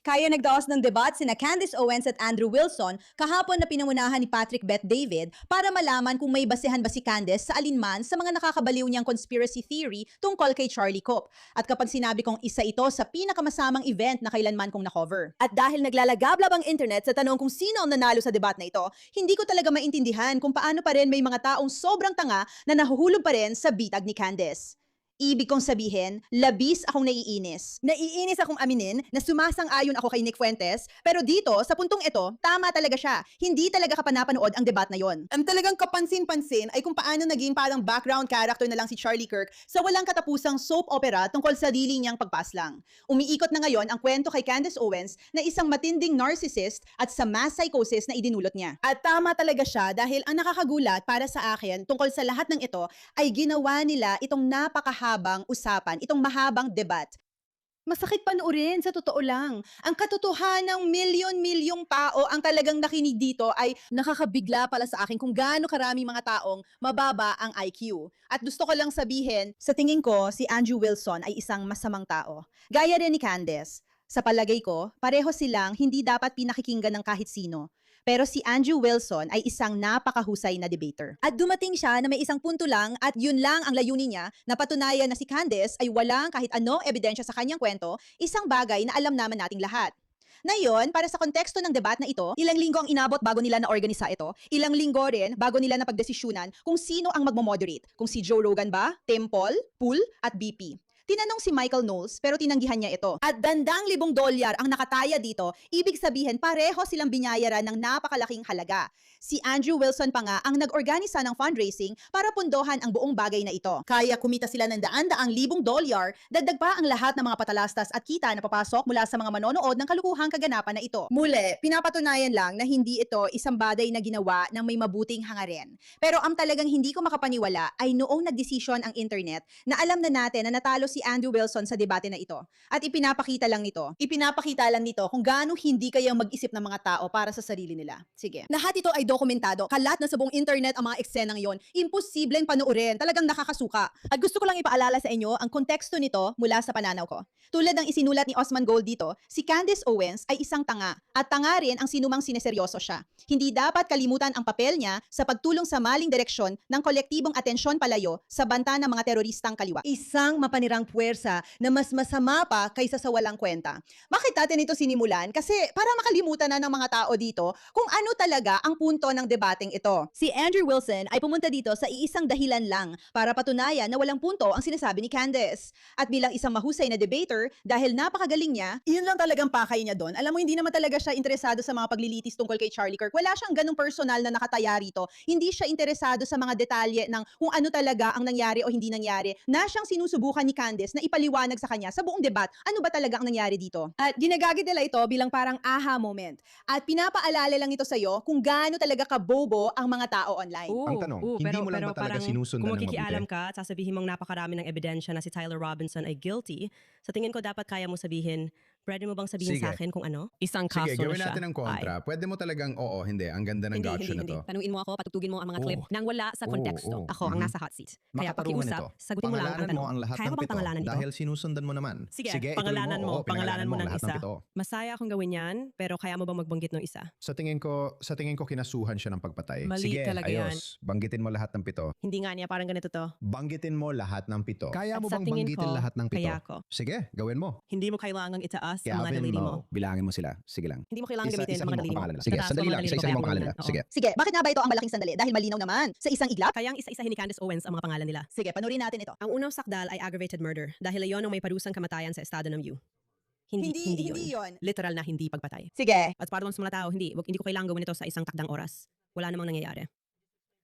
Kaya nagdaos ng debat sina Candace Owens at Andrew Wilson kahapon na pinangunahan ni Patrick Bet David para malaman kung may basehan ba si Candace sa alinman sa mga nakakabaliw niyang conspiracy theory tungkol kay Charlie Cope. At kapag sinabi kong isa ito sa pinakamasamang event na kailanman kong nakover. At dahil naglalagablab ang internet sa tanong kung sino ang nanalo sa debat na ito, hindi ko talaga maintindihan kung paano pa rin may mga taong sobrang tanga na nahuhulog pa rin sa bitag ni Candace. Ibig kong sabihin, labis akong naiinis. Naiinis akong aminin na sumasang-ayon ako kay Nick Fuentes, pero dito, sa puntong ito, tama talaga siya. Hindi talaga kapanapanood ang debat na yon. Ang talagang kapansin-pansin ay kung paano naging parang background character na lang si Charlie Kirk sa walang katapusang soap opera tungkol sa sarili niyang pagpaslang. Umiikot na ngayon ang kwento kay Candace Owens na isang matinding narcissist at sa mass psychosis na idinulot niya. At tama talaga siya dahil ang nakakagulat para sa akin tungkol sa lahat ng ito ay ginawa nila itong napakahabang usapan, itong mahabang debat. Masakit panoorin, sa totoo lang. Ang katotohanang milyon-milyong tao ang talagang nakinig dito ay nakakabigla pala sa akin kung gaano karami mga taong mababa ang IQ. At gusto ko lang sabihin, sa tingin ko, si Andrew Wilson ay isang masamang tao. Gaya rin ni Candace. Sa palagay ko, pareho silang hindi dapat pinakikinggan ng kahit sino. Pero si Andrew Wilson ay isang napakahusay na debater. At dumating siya na may isang punto lang at yun lang ang layunin niya na patunayan na si Candace ay walang kahit anong ebidensya sa kanyang kwento, isang bagay na alam naman nating lahat. Ngayon, para sa konteksto ng debat na ito, ilang linggo ang inabot bago nila na-organisa ito, ilang linggo rin bago nila napagdesisyunan kung sino ang magmo-moderate, kung si Joe Rogan ba, Temple, Pool, at BP. Tinanong si Michael Knowles pero tinanggihan niya ito. At dandang libong dolyar ang nakataya dito, ibig sabihin pareho silang binayaran ng napakalaking halaga. Si Andrew Wilson pa nga ang nag-organisa ng fundraising para pundohan ang buong bagay na ito. Kaya kumita sila ng daan-daang libong dolyar, dagdag pa ang lahat ng mga patalastas at kita na papasok mula sa mga manonood ng kalukuhang kaganapan na ito. Muli, pinapatunayan lang na hindi ito isang bagay na ginawa ng may mabuting hangarin. Pero ang talagang hindi ko makapaniwala ay noong nagdesisyon ang internet na alam na natin na natalo si Andrew Wilson sa debate na ito. At ipinapakita lang nito kung gaano hindi kayang mag-isip ng mga tao para sa sarili nila. Sige. Lahat ito ay dokumentado. Kalat na sa buong internet ang mga eksenang yon. Imposibleng panoorin. Talagang nakakasuka. At gusto ko lang ipaalala sa inyo ang konteksto nito mula sa pananaw ko. Tulad ng isinulat ni Osman Gold dito, si Candace Owens ay isang tanga. At tanga rin ang sinumang sineseryoso siya. Hindi dapat kalimutan ang papel niya sa pagtulong sa maling direksyon ng kolektibong atensyon palayo sa banta ng mga teroristang kaliwa. Isang mapanirang puwersa na mas masama pa kaysa sa walang kwenta. Bakit natin ito sinimulan? Kasi para makalimutan na ng mga tao dito kung ano talaga ang punto ng debating ito. Si Andrew Wilson ay pumunta dito sa iisang dahilan lang para patunayan na walang punto ang sinasabi ni Candace. At bilang isang mahusay na debater, dahil napakagaling niya, iyon lang talagang pakay niya doon. Alam mo, hindi naman talaga siya interesado sa mga paglilitis tungkol kay Charlie Kirk. Wala siyang ganung personal na nakataya rito. Hindi siya interesado sa mga detalye ng kung ano talaga ang nangyari o hindi nangyari na siyang sinusubukan ni Candace na ipaliwanag sa kanya sa buong debat ano ba talaga ang nangyari dito. At ginagagit nila ito bilang parang aha moment. At pinapaalala lang ito sa'yo kung gaano talaga kabobo ang mga tao online. Ang tanong, hindi mo lang ba talaga parang sinusundan kung ng makikialam mabuti? ka at sasabihin mong napakarami ng ebidensya na si Tyler Robinson ay guilty, sa tingin ko dapat kaya mo sabihin, pwede mo bang sabihin Sige. sa akin kung ano? Isang Sige, kaso na gawin siya. natin ang kontra. Pwede mo talagang, oo, hindi. Ang ganda ng gotcha na to. Tanungin mo ako, patutugin mo ang mga Oo. clip nang wala sa konteksto. Oo. Ako ang Mhm. nasa hot seat. Kaya Makatarungan pakiusap, ito. sagutin mo lang ang Pangalanan tanong. mo ang lahat Kaya ng ko bang pito. pangalanan ito? Dahil sinusundan mo naman. Sige, ituloy pangalanan mo. Oo, Pangalanan mo ang ng lahat isa. pito. Masaya akong gawin yan, pero kaya mo bang magbanggit ng isa? Sa tingin ko kinasuhan siya ng pagpatay. Mali Sige, talaga yan. ayos. Banggitin mo lahat ng pito. Hindi nga niya, parang ganito to. Banggitin mo lahat ng pito. Kaya At mo sa bang tingin banggitin ko, lahat ng pito? kaya ko. Sige, gawin mo. Hindi mo kailangang itaas ang mga Kevin, daliri mo. bilangin mo sila. Sige lang. Hindi mo kailangan gamitin ang mga daliri mo. pangalan nila. Sige, Tataas sandali mo ang lang. mga daliri Isa-isa mo, mo kaya pangalan nila. Oo. Sige. Sige, bakit nga ba ito ang malaking sandali? Dahil malinaw naman. Sa isang iglap? Kayang isa-isahin ni Candace Owens ang mga pangalan nila. Sige, panurin natin ito. Ang unang sakdal ay aggravated murder dahil iyon ang may parusang kamatayan sa estado ng U. Hindi yun. Literal na hindi pagpatay. Sige. At para doon sa mga tao, hindi ko kailangan gawin ito sa isang takdang oras. Wala namang nangyayari.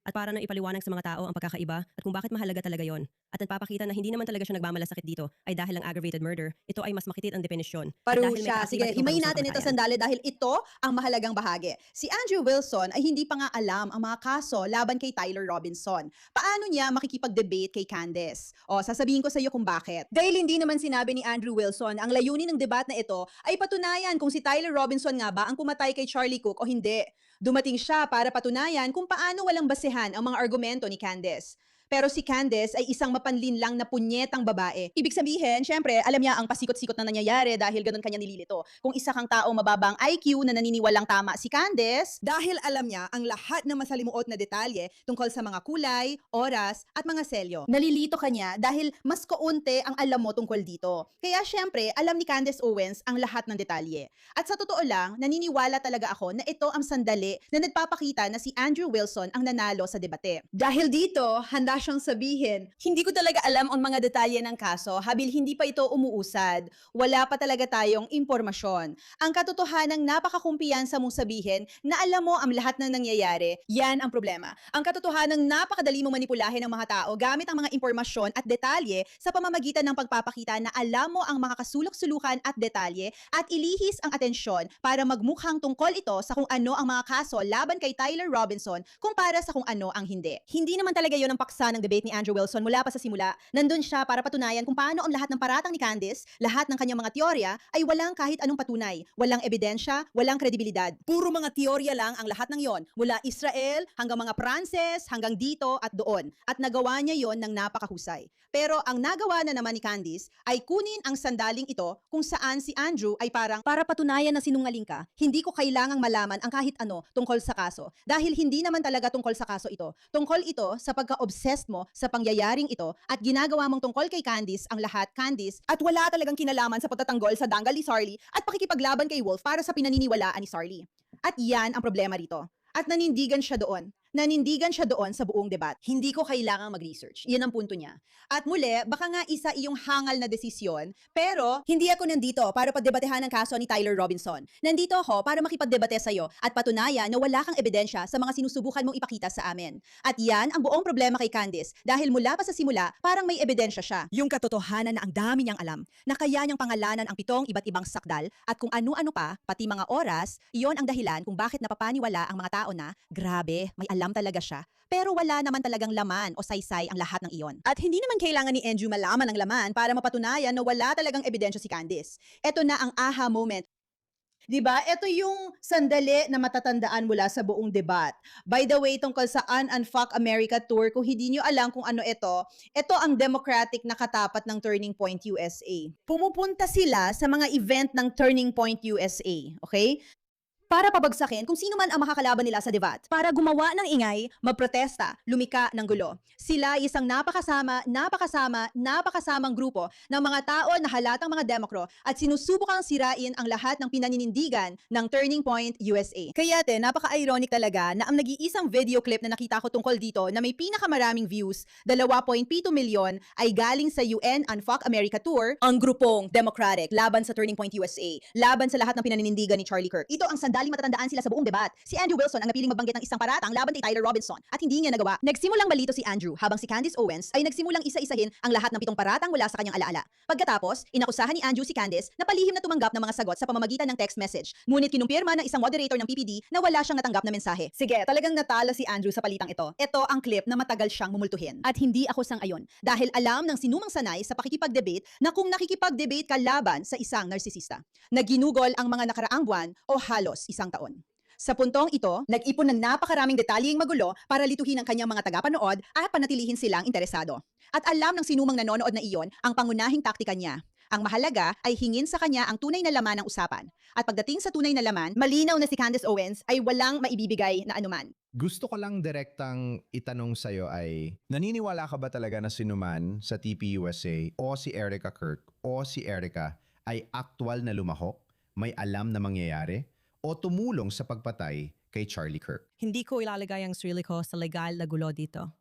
At para na ipaliwanag sa mga tao ang pagkakaiba at kung bakit mahalaga talaga yon. At nagpapakita na hindi naman talaga siya nagmamalasakit dito ay dahil ang aggravated murder, ito ay mas makitid ang definisyon. At dahil may Parusya. kaakibat Sige, itong himayin parusang natin ito kamatayan. sandali dahil ito ang mahalagang bahagi. Si Andrew Wilson ay hindi pa nga alam ang mga kaso laban kay Tyler Robinson. Paano niya makikipag-debate kay Candace? O, sasabihin ko sa iyo kung bakit. Dahil hindi naman sinabi ni Andrew Wilson ang layunin ng debat na ito ay patunayan kung si Tyler Robinson nga ba ang pumatay kay Charlie Cook o hindi. Dumating siya para patunayan kung paano walang basehan ang mga argumento ni Candace. Pero si Candice ay isang mapanlinlang na punyetang babae. Ibig sabihin, syempre, alam niya ang pasikot-sikot na nangyayari dahil ganun kanya nililito. Kung isa kang tao mababang IQ na naniniwalang tama si Candice, dahil alam niya ang lahat ng masalimuot na detalye tungkol sa mga kulay, oras, at mga selyo. Nalilito ka niya dahil mas kaunti ang alam mo tungkol dito. Kaya syempre, alam ni Candice Owens ang lahat ng detalye. At sa totoo lang, naniniwala talaga ako na ito ang sandali na nagpapakita na si Andrew Wilson ang nanalo sa debate. Dahil dito, handa siyang sabihin, hindi ko talaga alam ang mga detalye ng kaso habil hindi pa ito umuusad. Wala pa talaga tayong impormasyon. Ang katotohanang napakakumpiyansa mong sabihin na alam mo ang lahat ng nangyayari, yan ang problema. Ang katotohanang napakadali mong manipulahin ng mga tao gamit ang mga impormasyon at detalye sa pamamagitan ng pagpapakita na alam mo ang mga kasulok-sulukan at detalye at ilihis ang atensyon para magmukhang tungkol ito sa kung ano ang mga kaso laban kay Tyler Robinson kumpara sa kung ano ang hindi. Hindi naman talaga yon ang paksa ng debate ni Andrew Wilson mula pa sa simula. Nandun siya para patunayan kung paano ang lahat ng paratang ni Candice, lahat ng kanyang mga teorya ay walang kahit anong patunay, walang ebidensya, walang kredibilidad. Puro mga teorya lang ang lahat ng yon, mula Israel hanggang mga Pranses, hanggang dito at doon. At nagawa niya yon ng napakahusay. Pero ang nagawa na naman ni Candice ay kunin ang sandaling ito kung saan si Andrew ay parang para patunayan na sinungaling ka, hindi ko kailangang malaman ang kahit ano tungkol sa kaso. Dahil hindi naman talaga tungkol sa kaso ito. Tungkol ito sa pagka-obsessed mo sa pangyayaring ito at ginagawa mong tungkol kay Candice ang lahat Candice at wala talagang kinalaman sa pagtatanggol sa danggal ni Sarly at pakikipaglaban kay Wolf para sa pinaniniwalaan ni Sarly. At yan ang problema rito. At nanindigan siya doon. Nanindigan siya doon sa buong debat. Hindi ko kailangang mag-research. Yan ang punto niya. At muli, baka nga isa iyong hangal na desisyon, pero hindi ako nandito para pagdebatehan ng kaso ni Tyler Robinson. Nandito ako para makipagdebate sa'yo at patunayan na wala kang ebidensya sa mga sinusubukan mong ipakita sa amin. At yan ang buong problema kay Candice dahil mula pa sa simula, parang may ebidensya siya. Yung katotohanan na ang dami niyang alam, na kaya niyang pangalanan ang 7 iba't ibang sakdal at kung ano-ano pa, pati mga oras, iyon ang dahilan kung bakit napapaniwala ang mga tao na, grabe, may alam talaga siya. Pero wala naman talagang laman o saysay ang lahat ng iyon. At hindi naman kailangan ni Andrew malaman ang laman para mapatunayan na wala talagang ebidensya si Candice. Ito na ang aha moment. Diba? Ito yung sandali na matatandaan mula sa buong debat. By the way, tungkol sa Unfuck America Tour, kung hindi nyo alam kung ano ito ang Democratic na katapat ng Turning Point USA. Pumupunta sila sa mga event ng Turning Point USA. Okay? Para pabagsakin kung sino man ang makakalaban nila sa debat. Para gumawa ng ingay, magprotesta, lumika ng gulo. Sila ay isang napakasamang grupo ng mga tao na halatang mga Democrat at sinusubukang sirain ang lahat ng pinaninindigan ng Turning Point USA. Kaya napaka-ironic talaga na ang nag-iisang video clip na nakita ko tungkol dito na may pinakamaraming views, 2.7 milyon, ay galing sa UN Unfuck America Tour, ang grupong Democratic laban sa Turning Point USA, laban sa lahat ng pinaninindigan ni Charlie Kirk. Ito ang sandaling matatandaan sila sa buong debat. Si Andrew Wilson ang napiling magbanggit ng isang paratang laban kay Tyler Robinson at hindi niya nagawa. Nagsimulang malito si Andrew habang si Candice Owens ay nagsimulang isa-isahin ang lahat ng 7 paratang mula sa kanyang alaala. Pagkatapos, inakusahan ni Andrew si Candice na palihim na tumanggap ng mga sagot sa pamamagitan ng text message. Ngunit kinumpirma ng isang moderator ng PPD na wala siyang natanggap na mensahe. Sige, talagang natalo si Andrew sa palitang ito. Ito ang clip na matagal siyang mumultuhin. At hindi ako sang-ayon dahil alam ng sinumang sanay sa pakikipag-debate na kung nakikipag-debate ka laban sa isang narsisista na ginugol ang mga nakaraang buwan o halos isang taon. Sa puntong ito, nag-ipon ng napakaraming detalyeng magulo para lituhin ang kanyang mga tagapanood at panatilihin silang interesado. At alam ng sinumang nanonood na iyon ang pangunahing taktika niya. Ang mahalaga ay hingin sa kanya ang tunay na laman ng usapan. At pagdating sa tunay na laman, malinaw na si Candice Owens ay walang maibibigay na anuman. Gusto ko lang direktang itanong sa'yo ay, naniniwala ka ba talaga na sinuman sa TPUSA o si Erica Kirk o si Erica ay aktwal na lumahok, may alam na mangyayari, o tumulong sa pagpatay kay Charlie Kirk? Hindi ko ilalagay ang sarili ko sa legal na gulo dito.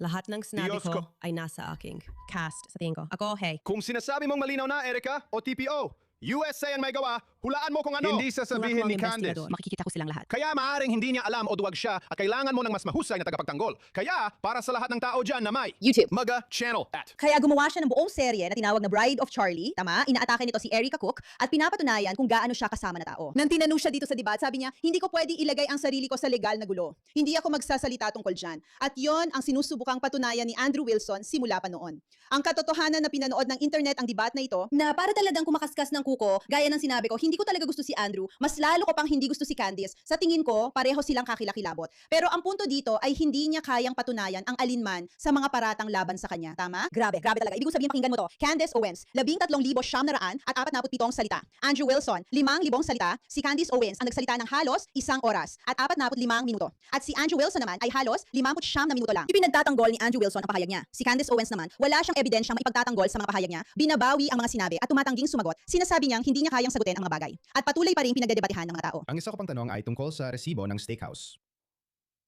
Lahat ng sinabi Diyos ko ko. ay nasa aking cast sa tingin ko. Ako, hey. Kung sinasabi mong malinaw na, Erica, o TPO, USA ang may gawa, hulaan mo kung ano. Hindi sasabihin ni Candice. Makikita ko silang lahat. Kaya maaaring hindi niya alam o duwag siya at kailangan mo ng mas mahusay na tagapagtanggol. Kaya, para sa lahat ng tao dyan na may YouTube. Maga Channel at Kaya gumawa siya ng buong serye na tinawag na Bride of Charlie, tama? Inaatake nito si Erica Cook at pinapatunayan kung gaano siya kasama na tao. Nang tinanong siya dito sa debat, sabi niya, hindi ko pwede ilagay ang sarili ko sa legal na gulo. Hindi ako magsasalita tungkol dyan. At yon ang sinusubukang patunayan ni Andrew Wilson simula pa noon. Ang katotohanan na pinanood ng internet ang debat na ito, na para talagang kumakaskas ng kuko, gaya ng sinabi ko, hindi hindi ko talaga gusto si Andrew, mas lalo ko pang hindi gusto si Candice. Sa tingin ko, pareho silang kakilakilabot. Pero ang punto dito ay hindi niya kayang patunayan ang alinman sa mga paratang laban sa kanya. Tama? Grabe talaga. Ibig ko sabihin, pakinggan mo to. Candice Owens, 13,900 at 47 salita. Andrew Wilson, 5,000 salita. Si Candice Owens ang nagsalita ng halos 1 oras at 45 minuto. At si Andrew Wilson naman ay halos 59 na minuto lang. Ipinagtatanggol ni Andrew Wilson ang pahayag niya. Si Candice Owens naman, wala siyang ebidensyang maipagtatanggol sa mga pahayag niya. Binabawi ang mga sinabi at tumatangging sumagot. Sinasabi niyang hindi niya kayang sagutin ang mga bagay. At patuloy pa rin pinagdedebatehan ng mga tao. Ang isa ko pang tanong ay tungkol sa resibo ng steakhouse.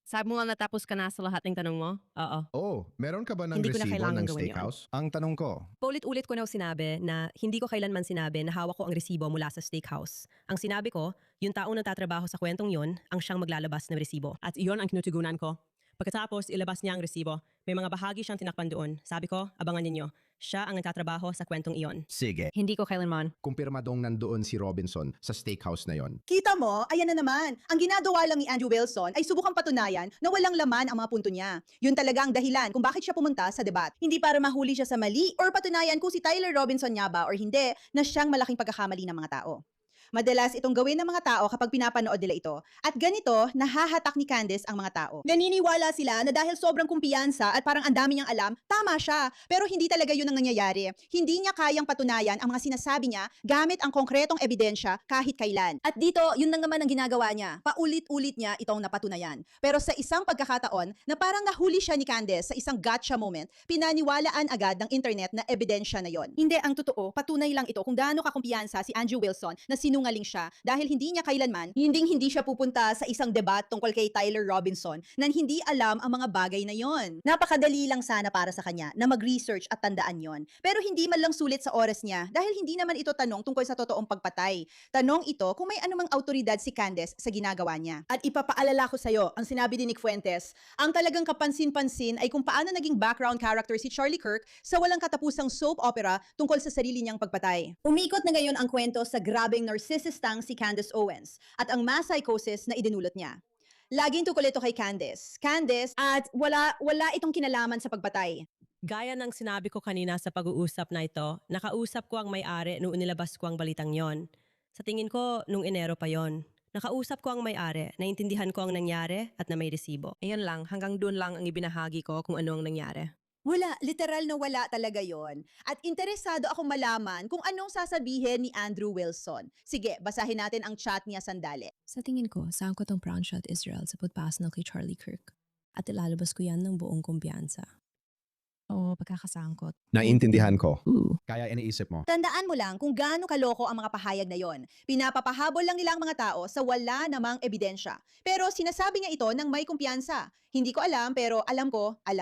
Sabi mo nga natapos ka na sa lahat ng tanong mo? Oo. Oh, meron ka ba ng Hindi ko na resibo kailangan ng gawin steakhouse? Ang tanong ko, Paulit-ulit ko na sinabi na hindi ko kailanman sinabi na hawak ko ang resibo mula sa steakhouse. Ang sinabi ko, yung taong nagtatrabaho sa kwentong yon ang siyang maglalabas ng resibo. At iyon ang tinutugunan ko. Pagkatapos, ilabas niya ang resibo. May mga bahagi siyang tinakpan doon. Sabi ko, abangan ninyo. Siya ang nagtatrabaho sa kwentong iyon. sige, Hindi ko kailanman. kumpirmadong nandoon si Robinson sa steakhouse na yon. Kita mo, ayan na naman. Ang ginagawa lang ni Andrew Wilson ay subukang patunayan na walang laman ang mga punto niya. Yun talaga ang dahilan kung bakit siya pumunta sa debat. Hindi para mahuli siya sa mali or patunayan kung si Tyler Robinson niya ba or hindi na siyang malaking pagkakamali ng mga tao. Madalas itong gawin ng mga tao kapag pinapanood nila ito. At ganito, nahahatak ni Candice ang mga tao. Naniniwala sila na dahil sobrang kumpiyansa at parang ang dami niyang alam, tama siya. Pero hindi talaga yun ang nangyayari. Hindi niya kayang patunayan ang mga sinasabi niya gamit ang konkretong ebidensya kahit kailan. At dito, yun lang naman ang ginagawa niya. Paulit-ulit niya itong napatunayan. Pero sa isang pagkakataon na parang nahuli siya ni Candice sa isang gotcha moment, pinaniwalaan agad ng internet na ebidensya na yon. Hindi ang totoo, patunay lang ito kung gaano kakumpiyansa si Andrew Wilson na sinungaling siya dahil hindi niya kailanman, hindi siya pupunta sa isang debat tungkol kay Tyler Robinson na hindi alam ang mga bagay na yon. Napakadali lang sana para sa kanya na mag-research at tandaan yon. Pero hindi man lang sulit sa oras niya dahil hindi naman ito tanong tungkol sa totoong pagpatay. Tanong ito kung may anumang autoridad si Candice sa ginagawa niya. At ipapaalala ko sa'yo, ang sinabi ni Nick Fuentes, ang talagang kapansin-pansin ay kung paano naging background character si Charlie Kirk sa walang katapusang soap opera tungkol sa sarili niyang pagpatay. Umikot na ngayon ang kwento sa grabing narcissistang si Candice Owens at ang mass psychosis na idinulot niya. Laging tukol ito kay Candice. At wala itong kinalaman sa pagpatay. Gaya ng sinabi ko kanina sa pag-uusap na ito, nakausap ko ang may-ari noong inilabas ko ang balitang yon. Sa tingin ko, nung Enero pa yon. Nakausap ko ang may-ari, naintindihan ko ang nangyari at na may resibo. Ayan lang, hanggang doon lang ang ibinahagi ko kung ano ang nangyari. Wala, literal na wala talaga yon. At interesado akong malaman kung anong sasabihin ni Andrew Wilson. Sige, basahin natin ang chat niya sandali. Sa tingin ko, sangkot ang brown shot Israel sa pagpasok kay Charlie Kirk. At ilalabas ko yan ng buong kumpiyansa. Oo, pagkakasangkot. Naiintindihan ko. Ooh. Kaya iniisip mo. Tandaan mo lang kung gaano kaloko ang mga pahayag na yon. Pinapapahabol lang nila ang mga tao sa wala namang ebidensya. Pero sinasabi niya ito ng may kumpiyansa. Hindi ko alam pero alam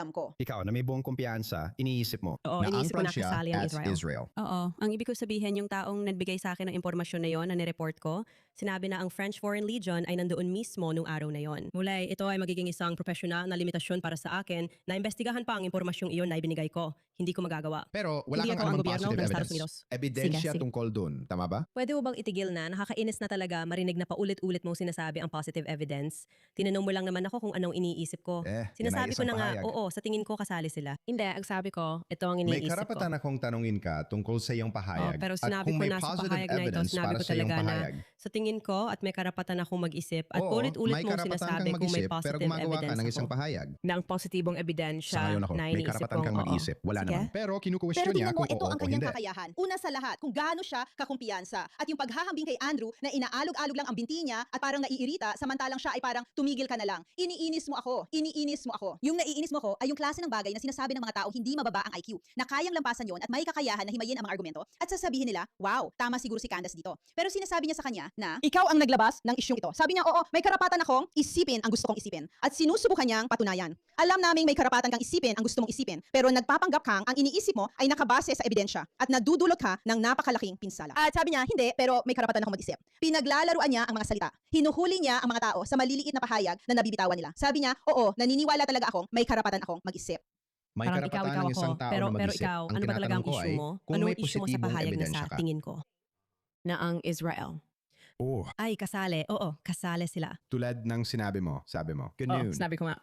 ko. Ikaw na may buong kumpiyansa, iniisip mo Oo, na ang iniisip ko na Francia kasali ang as Israel. Israel. Oo, ang ibig ko sabihin yung taong nagbigay sa akin ng impormasyon na yon na nireport ko, sinabi na ang French Foreign Legion ay nandoon mismo nung araw na yon. Mula ito ay magiging isang professional na limitasyon para sa akin na imbestigahan pa ang impormasyong iyon na ibinigay ko. Hindi ko magagawa. Pero wala Hindi kang ako ang anumang gobyerno positive ng Estados evidence. Unidos. Ebidensya Sige. tungkol dun, tama ba? Pwede mo bang itigil na? Nakakainis na talaga marinig na paulit-ulit mong sinasabi ang positive evidence. Tinanong mo lang naman ako kung anong iniisip ko. Sinasabi ko na nga, oo, sa tingin ko kasali sila. Hindi, ang sabi ko, ito ang May iniisip ko. karapatan akong tanungin ka tungkol sa iyong pahayag. Pero at sinabi kung ko may na sa positive pahayag na ito, evidence sinabi para ko sa iyong talaga na pahayag. sa tingin ko at may karapatan akong mag-isip at Oo, paulit-ulit may mong karapatan sinasabi kang kung may mag-isip, pero positive gumagawa ka evidence ng isang ako. pahayag. ng positibong ebidensya Sangayon ako. na May iniisip karapatan kong kang oo. mag-isip. Wala Sige. naman. Pero Pero kinukwestiyon niya tingnan mo, kung ito oo ang o kanyang hindi. kakayahan. Una sa lahat, kung gaano siya kakumpiyansa. At yung paghahambing kay Andrew na inaalog-alog lang ang binti niya at parang naiirita samantalang siya ay parang tumigil ka na lang. Iniinis mo ako. Yung naiinis mo ako ay yung klase ng bagay na sinasabi ng mga tao hindi mababa ang IQ. Na kayang lampasan yon at may kakayahan na himayin ang mga argumento at sasabihin nila, wow, tama siguro si Candace dito. Pero sinasabi niya sa kanya na, ikaw ang naglabas ng isyung ito. Sabi niya, oo, may karapatan akong isipin ang gusto kong isipin. At sinusubukan niyang patunayan. Alam naming may karapatan kang isipin ang gusto mong isipin, pero nagpapanggap kang ang iniisip mo ay nakabase sa ebidensya at nadudulot ka ng napakalaking pinsala. At sabi niya, hindi, pero may karapatan akong mag-isip. Pinaglalaruan niya ang mga salita. Hinuhuli niya ang mga tao sa maliliit na pahayag na nabibitawan nila. Sabi niya, oo, naniniwala talaga akong may karapatan akong mag-isip. May Parang karapatan ikaw ng isang ako. tao Pero na mag-isip. ikaw, Ang ano ba talaga ang tinatanong ko issue ay mo? kung Anong may issue mo sa positibong pahayag na ebidensya sa ka. tingin ko? na ang Israel. Oh, Ay, kasali. Oo, kasali sila. tulad ng sinabi mo, sabi mo. Good Oh, noon. sinabi ko nga.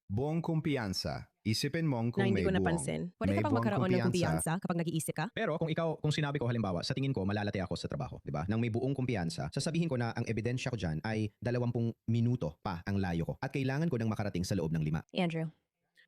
Buong kumpiyansa. Isipin mong Na kung hindi may ko buong. napansin. Pwede May ka bang buong magkaroon ng kumpiyansa. kumpiyansa kapag nag-iisip ka? Pero kung sinabi ko halimbawa, sa tingin ko malalate ako sa trabaho, di ba? Nang may buong kumpiyansa, sasabihin ko na ang ebidensya ko dyan ay 20 minuto pa ang layo ko at kailangan ko nang makarating sa loob ng 5. Andrew.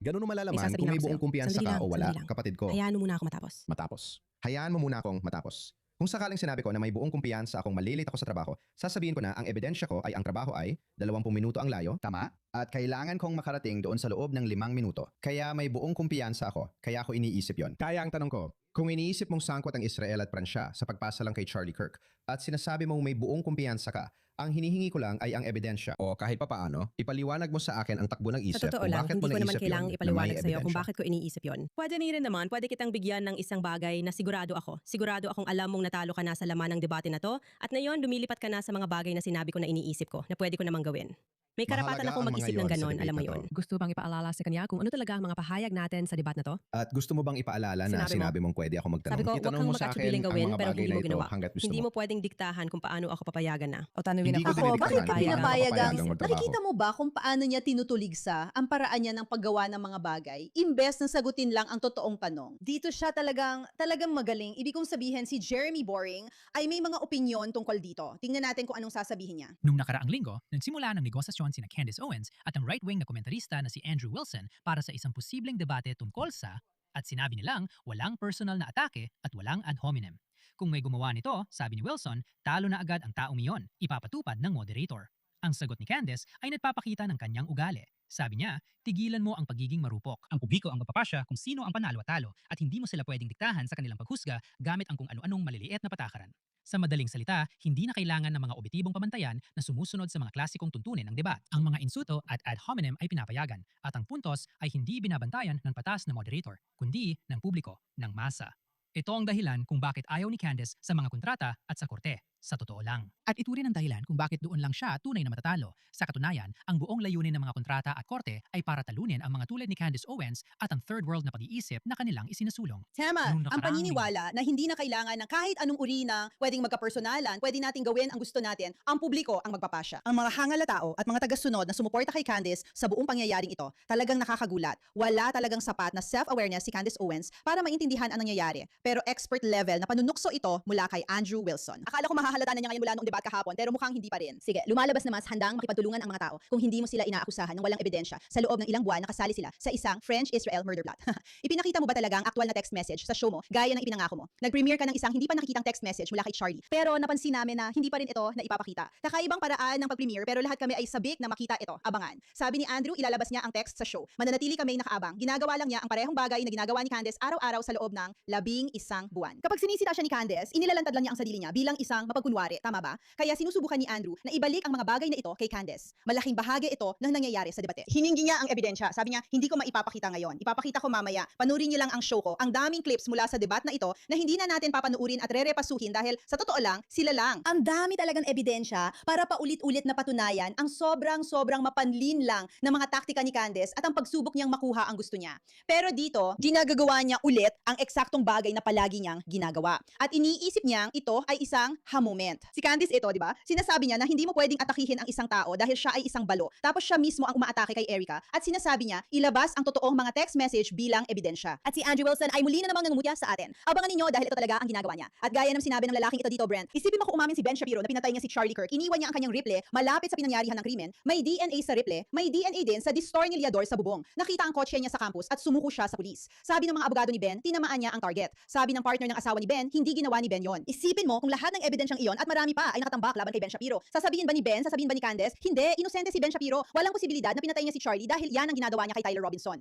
Ganun mo May malalaman sasabihin kung may ako buong sa'yo. kumpiyansa Sandali ka lang, o wala, sandali lang. kapatid ko. Hayaan mo muna ako matapos. Matapos. Hayaan mo muna akong matapos. Kung sakaling sinabi ko na may buong kumpiyansa akong malilate ako sa trabaho, sasabihin ko na ang ebidensya ko ay ang trabaho ay 20 minuto ang layo, tama? At kailangan kong makarating doon sa loob ng 5 minuto. Kaya may buong kumpiyansa ako, kaya ako iniisip yon. Kaya ang tanong ko, kung iniisip mong sangkot ang Israel at Pransya sa pagpasa lang kay Charlie Kirk at sinasabi mong may buong kumpiyansa ka, ang hinihingi ko lang ay ang ebidensya. O kahit papaano, ipaliwanag mo sa akin ang takbo ng isip Sa totoo kung lang, bakit hindi mo ko naman naisip kailangang yun na ipaliwanag may sa'yo kung ebidensya. bakit ko iniisip yon. Pwede rin naman, pwede kitang bigyan ng isang bagay na sigurado ako. Sigurado akong alam mong natalo ka na sa laman ng debate na to at ngayon lumilipat ka na sa mga bagay na sinabi ko na iniisip ko na pwede ko namang gawin. May karapatan Mahalaga akong ang mga mag-isip ng yon sa ganon, debate alam mo na to. yon. Gusto bang ipaalala sa kanya kung ano talaga ang mga pahayag natin sa debat na to? At gusto mo bang ipaalala na Sinabi mo. sinabi mong pwede ako magtanong? Sabi ko, huwag Itanong kang mo sa akin mag-atubiling ang gawin mga pero bagay hindi mo na ito ginawa. hanggat gusto Hindi mo. mo pwedeng diktahan kung paano ako papayagan na. O tanungin Hindi ko ako. Ako, bakit ka Hindi ko pinapayagang? papayagang magtrabaho. Nakikita mo ba kung paano niya tinutuligsa ang paraan niya ng paggawa ng mga bagay, imbes na sagutin lang ang totoong tanong? Dito siya talagang magaling. Ibig kong sabihin, si Jeremy Boring ay may mga opinyon tungkol dito. Tingnan natin kung anong sasabihin niya. Nung nakaraang linggo, nagsimula ng negosasyon sina Candace Owens at ang right-wing na komentarista na si Andrew Wilson para sa isang posibleng debate tungkol sa, at sinabi nilang walang personal na atake at walang ad hominem. Kung may gumawa nito, sabi ni Wilson, talo na agad ang taong iyon, ipapatupad ng moderator. Ang sagot ni Candace ay nagpapakita ng kanyang ugali. Sabi niya, tigilan mo ang pagiging marupok. Ang publiko ang magpapasya kung sino ang panalo at talo at hindi mo sila pwedeng diktahan sa kanilang paghusga gamit ang kung ano-anong maliliit na patakaran. Sa madaling salita, hindi na kailangan ng mga objetibong pamantayan na sumusunod sa mga klasikong tuntunin ng debat. Ang mga insulto at ad hominem ay pinapayagan at ang puntos ay hindi binabantayan ng patas na moderator, kundi ng publiko, ng masa. Ito ang dahilan kung bakit ayaw ni Candace sa mga kontrata at sa korte. Sa totoo lang. At ito rin ang dahilan kung bakit doon lang siya tunay na matatalo. Sa katunayan, ang buong layunin ng mga kontrata at korte ay para talunin ang mga tulad ni Candace Owens at ang third world na pag-iisip na kanilang isinasulong. Tama, Nung ang nakaraang paniniwala na hindi na kailangan ng kahit anong uri ng pwedeng magkapersonalan, pwede nating gawin ang gusto natin, ang publiko ang magpapasya. Ang mga hangal na tao at mga tagasunod na sumuporta kay Candace sa buong pangyayaring ito, talagang nakakagulat. Wala talagang sapat na self-awareness si Candace Owens para maintindihan ang nangyayari. Pero expert level na panunukso ito mula kay Andrew Wilson. Akala ko mahahalata na niya ngayon mula noong debat kahapon, pero mukhang hindi pa rin. Sige, lumalabas na mas handang makipagtulungan ang mga tao kung hindi mo sila inaakusahan ng walang ebidensya sa loob ng ilang buwan nakasali sila sa isang French-Israel murder plot. Ipinakita mo ba talaga ang aktual na text message sa show mo gaya ng ipinangako mo? Nag-premiere ka ng isang hindi pa nakikitang text message mula kay Charlie. Pero napansin namin na hindi pa rin ito na ipapakita. Kakaibang paraan ng pag-premiere pero lahat kami ay sabik na makita ito. Abangan. Sabi ni Andrew, ilalabas niya ang text sa show. Mananatili kami nakaabang. Ginagawa lang niya ang parehong bagay na ginagawa ni Candace araw-araw sa loob ng 11 buwan. Kapag sinisita siya ni Candace, inilalantad lang niya ang sarili niya bilang isang mapagkunwari. Tama ba? Kaya sinusubukan ni Andrew na ibalik ang mga bagay na ito kay Candace. Malaking bahagi ito ng nangyayari sa debate. Hiningi niya ang ebidensya. Sabi niya, hindi ko maipapakita ngayon. Ipapakita ko mamaya. Panurin niyo lang ang show ko. Ang daming clips mula sa debat na ito na hindi na natin papanuurin at re-repasuhin dahil sa totoo lang, sila lang. Ang dami talagang ebidensya para paulit-ulit na patunayan ang sobrang mapanlin lang na mga taktika ni Candace at ang pagsubok niyang makuha ang gusto niya. Pero dito, ginagagawa niya ulit ang eksaktong bagay na palagi niyang ginagawa. At iniisip niyang ito ay isang ha-moment. Si Candace ito, di ba? Sinasabi niya na hindi mo pwedeng atakihin ang isang tao dahil siya ay isang balo. Tapos siya mismo ang umaatake kay Erica at sinasabi niya ilabas ang totoong mga text message bilang ebidensya. At si Andrew Wilson ay muli na namang nangungutya sa atin. Abangan ninyo dahil ito talaga ang ginagawa niya. At gaya ng sinabi ng lalaking ito dito, Brent, isipin mo kung umamin si Ben Shapiro na pinatay niya si Charlie Kirk, iniwan niya ang kanyang rifle malapit sa pinangyarihan ng krimen, may DNA sa rifle, may DNA din sa distornillador sa bubong. Nakita ang kotse niya sa campus at sumuko siya sa pulis. Sabi ng mga abogado ni Ben, tinamaan niya ang target. Sabi ng partner ng asawa ni Ben, hindi ginawa ni Ben yon. Isipin mo kung lahat ng ebidensyang iyon at marami pa ay nakatambak laban kay Ben Shapiro. Sasabihin ba ni Ben, sasabihin ba ni Candace, hindi, inosente si Ben Shapiro. Walang posibilidad na pinatay niya si Charlie dahil yan ang ginagawa niya kay Tyler Robinson.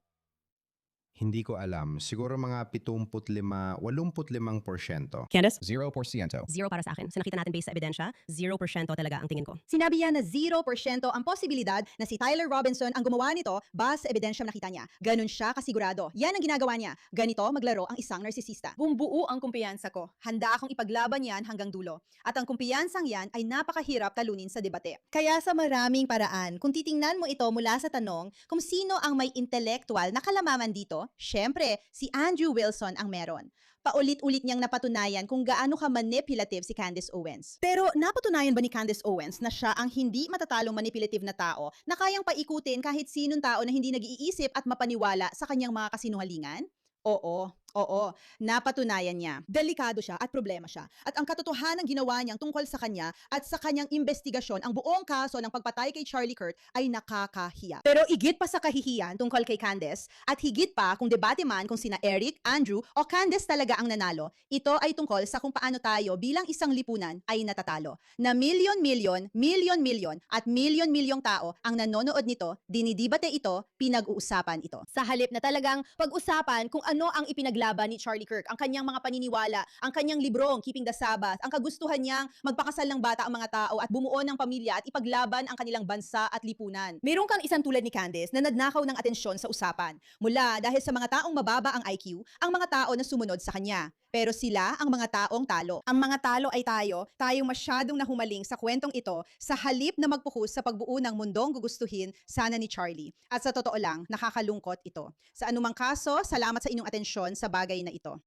Hindi ko alam. Siguro mga 85% Candace? 0%. Zero para sa akin. Sa nakita natin based sa ebidensya, 0% talaga ang tingin ko. Sinabi niya na 0% ang posibilidad na si Tyler Robinson ang gumawa nito base sa ebidensya nakita niya. Ganun siya kasigurado. Yan ang ginagawa niya. Ganito maglaro ang isang narsisista. Bumbuo ang kumpiyansa ko. Handa akong ipaglaban yan hanggang dulo. At ang kumpiyansang yan ay napakahirap talunin sa debate. Kaya sa maraming paraan, kung titingnan mo ito mula sa tanong kung sino ang may intellectual na kalamaman dito, syempre, si Andrew Wilson ang meron. Paulit-ulit niyang napatunayan kung gaano ka manipulative si Candace Owens. Pero napatunayan ba ni Candace Owens na siya ang hindi matatalong manipulative na tao na kayang paikutin kahit sinong tao na hindi nag-iisip at mapaniwala sa kanyang mga kasinungalingan? Oo, napatunayan niya. Delikado siya at problema siya. At ang katotohanan ginawa niyang tungkol sa kanya at sa kanyang investigasyon, ang buong kaso ng pagpatay kay Charlie Kirk ay nakakahiya. Pero higit pa sa kahihiyan tungkol kay Candace, at higit pa kung debate man kung sina Eric, Andrew o Candace talaga ang nanalo, ito ay tungkol sa kung paano tayo bilang isang lipunan ay natatalo. Na milyon-milyong at milyon-milyong tao ang nanonood nito, dinidibate ito, pinag-uusapan ito. Sa halip na talagang pag-usapan kung ano ang ipinaglaban ni Charlie Kirk, ang kanyang mga paniniwala, ang kanyang librong Keeping the Sabbath, ang kagustuhan niyang magpakasal ng bata ang mga tao at bumuo ng pamilya at ipaglaban ang kanilang bansa at lipunan. Meron kang isang tulad ni Candace na nagnakaw ng atensyon sa usapan. Mula dahil sa mga taong mababa ang IQ, ang mga tao na sumunod sa kanya. Pero sila ang mga taong talo. Ang mga talo ay tayo masyadong nahumaling sa kwentong ito sa halip na magpuhos sa pagbuo ng mundong gugustuhin sana ni Charlie. At sa totoo lang, nakakalungkot ito. Sa anumang kaso, salamat sa inyong atensyon sa bagay na ito.